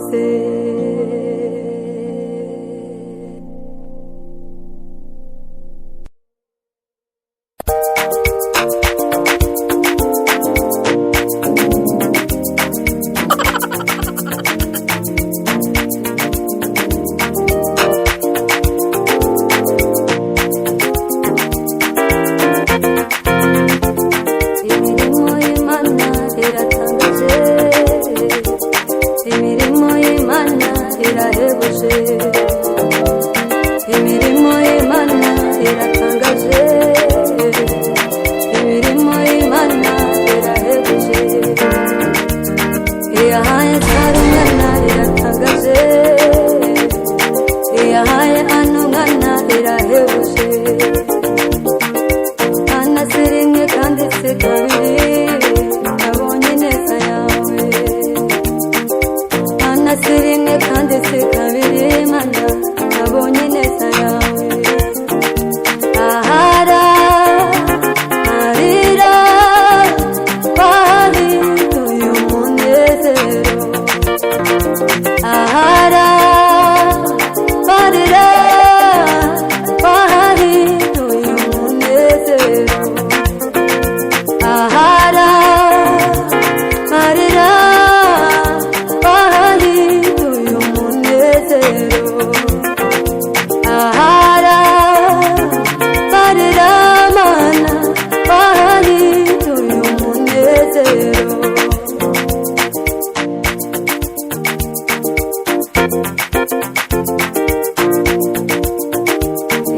bose. Imirimo y'Imana iratangaje, imirimo y'Imana irahebuje. Iyahaye Sara umwana iratangaje, iyahaye Ana umwana irahebuje. Ana si rimwe kandi si kabiri, nabonye neza yawe. Ana si rimwe kandi si kabiri, Mana nabonye neza yawe. Ahara arira wahinduye umunezero. Ahara arira wahinduye umunezero. Ahara arira wahinduye umunezero. Ahara barira Mana wahinduye umunezero.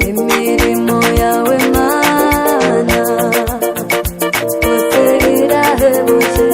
Imirimo yawe Mana yose irahebuje.